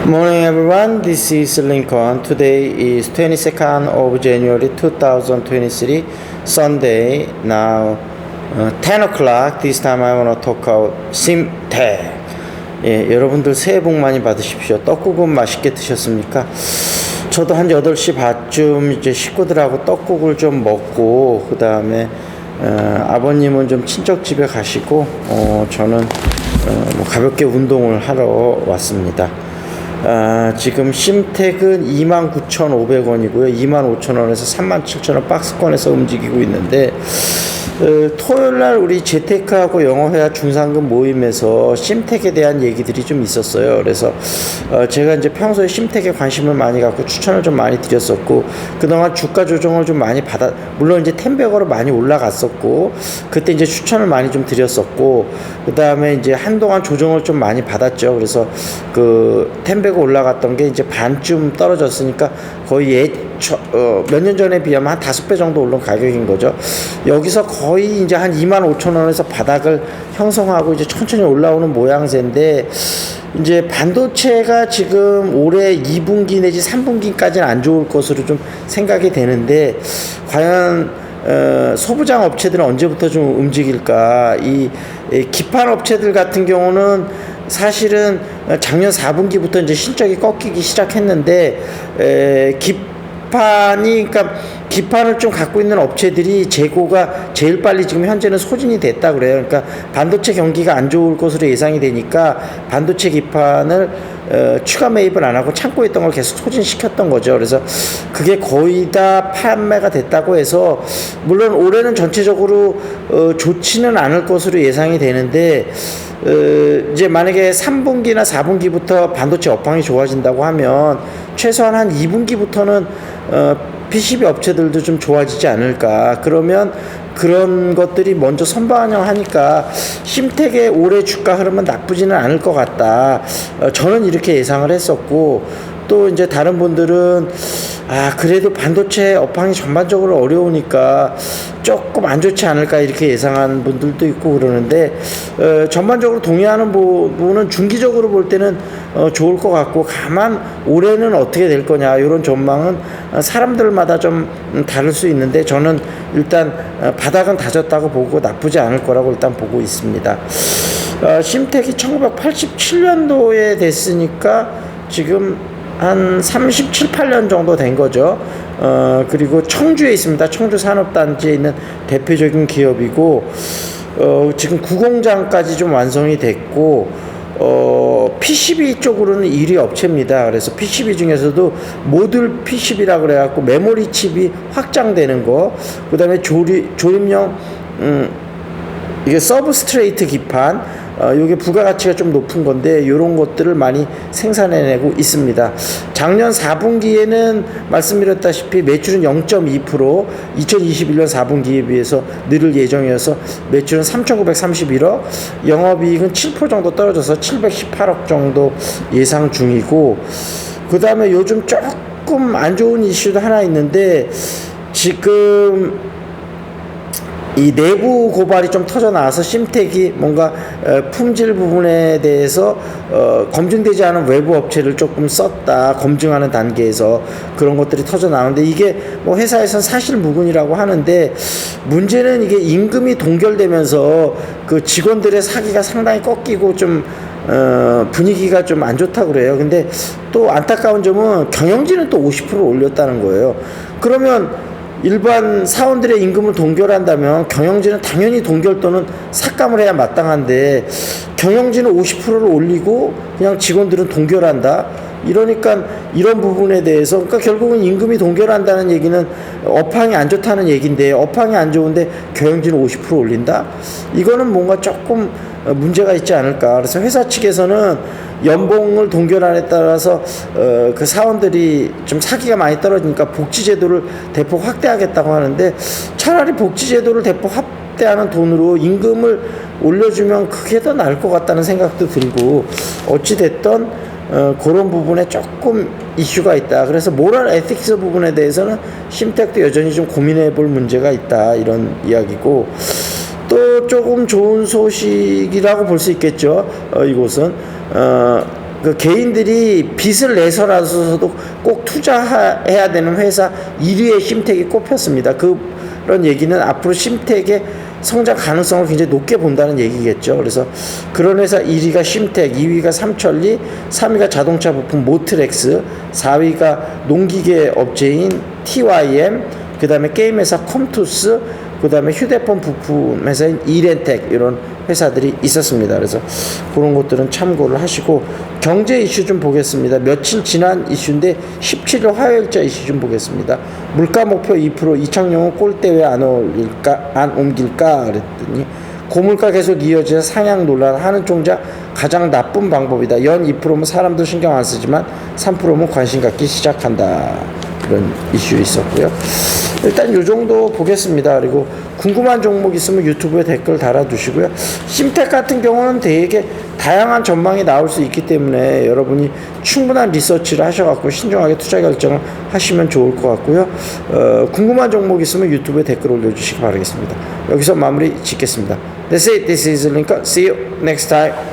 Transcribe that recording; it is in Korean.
Morning everyone, this is Lincoln. Today is 22nd of January 2023, Sunday. Now 10 o'clock. This time I want to talk about 심태. 예, 여러분들 새해 복 많이 받으십시오. 떡국은 맛있게 드셨습니까? 저도 한 8시 반쯤 이제 식구들하고 떡국을 좀 먹고 그 다음에 아버님은 좀 친척 집에 가시고 저는 뭐 가볍게 운동을 하러 왔습니다. 지금 심택은 29,500원이고요. 25,000원에서 37,000원 박스권에서 움직이고 있는데 토요일날 우리 재테크하고 영어회화 중상금 모임에서 심택에 대한 얘기들이 좀 있었어요. 그래서 제가 이제 평소에 심택에 관심을 많이 갖고 추천을 좀 많이 드렸었고 그동안 주가 조정을 좀 많이 물론 이제 텐백으로 많이 올라갔었고 그때 이제 추천을 많이 좀 드렸었고 그 다음에 이제 한동안 조정을 좀 많이 받았죠. 그래서 그 텐백 올라갔던 게 이제 반쯤 떨어졌으니까 거의 몇 년 전에 비하면 한 5배 정도 오른 가격인 거죠. 여기서 거의 이제 한 25,000원에서 바닥을 형성하고 이제 천천히 올라오는 모양새인데 이제 반도체가 지금 올해 2분기 내지 3분기까지는 안 좋을 것으로 좀 생각이 되는데 과연 소부장 업체들은 언제부터 좀 움직일까? 이 기판 업체들 같은 경우는 사실은 작년 4분기부터 이제 실적이 꺾이기 시작했는데 그러니까 기판을 좀 갖고 있는 업체들이 재고가 제일 빨리 지금 현재는 소진이 됐다 그래요. 그러니까 반도체 경기가 안 좋을 것으로 예상이 되니까 반도체 기판을 추가 매입을 안 하고 창고에 있던 걸 계속 소진시켰던 거죠. 그래서 그게 거의 다 판매가 됐다고 해서 물론 올해는 전체적으로 좋지는 않을 것으로 예상이 되는데 이제 만약에 3분기나 4분기부터 반도체 업황이 좋아진다고 하면 최소한 한 2분기부터는 PCB 업체들도 좀 좋아지지 않을까. 그러면 그런 것들이 먼저 선반영하니까 심택의 올해 주가 흐름은 나쁘지는 않을 것 같다. 저는 이렇게 예상을 했었고 또 이제 다른 분들은 그래도 반도체 업황이 전반적으로 어려우니까 조금 안 좋지 않을까 이렇게 예상한 분들도 있고 그러는데 전반적으로 동의하는 부분은 중기적으로 볼 때는 좋을 것 같고 다만 올해는 어떻게 될 거냐 이런 전망은 사람들마다 좀 다를 수 있는데 저는 일단 바닥은 다졌다고 보고 나쁘지 않을 거라고 일단 보고 있습니다. 심택이 1987년도에 됐으니까 지금 한 37, 8년 정도 된 거죠. 그리고 청주에 있습니다. 청주 산업단지에 있는 대표적인 기업이고, 지금 구공장까지 좀 완성이 됐고, PCB 쪽으로는 1위 업체입니다. 그래서 PCB 중에서도 모듈 PCB라고 그래갖고 메모리 칩이 확장되는 거, 그 다음에 조립용, 이게 서브스트레이트 기판, 요게 부가가치가 좀 높은 건데 요런 것들을 많이 생산해내고 있습니다. 작년 4분기에는 말씀드렸다시피 매출은 0.2% 2021년 4분기에 비해서 늘을 예정이어서 매출은 3,931억, 영업이익은 7% 정도 떨어져서 718억 정도 예상 중이고, 그 다음에 요즘 조금 안 좋은 이슈도 하나 있는데 지금 이 내부 고발이 좀 터져 나와서 심택이 뭔가 품질 부분에 대해서 검증되지 않은 외부 업체를 조금 썼다 검증하는 단계에서 그런 것들이 터져 나오는데 이게 뭐 회사에서는 사실 무근이라고 하는데 문제는 이게 임금이 동결되면서 그 직원들의 사기가 상당히 꺾이고 좀 분위기가 좀 안 좋다고 그래요. 근데 또 안타까운 점은 경영진은 또 50% 올렸다는 거예요. 그러면 일반 사원들의 임금을 동결한다면 경영진은 당연히 동결 또는 삭감을 해야 마땅한데 경영진은 50%를 올리고 그냥 직원들은 동결한다. 이러니까 이런 부분에 대해서 그러니까 결국은 임금이 동결한다는 얘기는 업황이 안 좋다는 얘기인데 업황이 안 좋은데 경영진은 50% 올린다? 이거는 뭔가 조금 문제가 있지 않을까. 그래서 회사 측에서는 연봉을 동결함에 따라서 그 사원들이 좀 사기가 많이 떨어지니까 복지제도를 대폭 확대하겠다고 하는데 차라리 복지제도를 대폭 확대하는 돈으로 임금을 올려주면 그게 더 나을 것 같다는 생각도 들고 어찌됐든 그런 부분에 조금 이슈가 있다. 그래서 모럴 에틱스 부분에 대해서는 심택도 여전히 좀 고민해 볼 문제가 있다 이런 이야기고, 또 조금 좋은 소식이라고 볼 수 있겠죠. 이곳은 그 개인들이 빚을 내서라도 꼭 투자해야 되는 회사 1위의 심택이 꼽혔습니다. 그런 얘기는 앞으로 심택의 성장 가능성을 굉장히 높게 본다는 얘기겠죠. 그래서 그런 회사 1위가 심택, 2위가 삼천리, 3위가 자동차 부품 모트렉스, 4위가 농기계 업체인 TYM, 그 다음에 게임 회사 컴투스, 그 다음에 휴대폰 부품 회사인 이렌텍, 이런 회사들이 있었습니다. 그래서 그런 것들은 참고를 하시고, 경제 이슈 좀 보겠습니다. 며칠 지난 이슈인데 17일 화요일자 이슈 좀 보겠습니다. 물가 목표 2%, 이창용은 꼴대 왜 안 옮길까 그랬더니, 고물가 계속 이어져 상향 논란, 하는 총장 가장 나쁜 방법이다. 연 2%면 사람도 신경 안 쓰지만 3%면 관심 갖기 시작한다. 이런 이슈 있었고요. 일단 요 정도 보겠습니다. 그리고 궁금한 종목 있으면 유튜브에 댓글 달아두시고요. 심텍 같은 경우는 되게 다양한 전망이 나올 수 있기 때문에 여러분이 충분한 리서치를 하셔갖고 신중하게 투자 결정을 하시면 좋을 것 같고요. 궁금한 종목 있으면 유튜브에 댓글 올려주시기 바라겠습니다. 여기서 마무리 짓겠습니다. That's it. This is Lincoln. See you next time.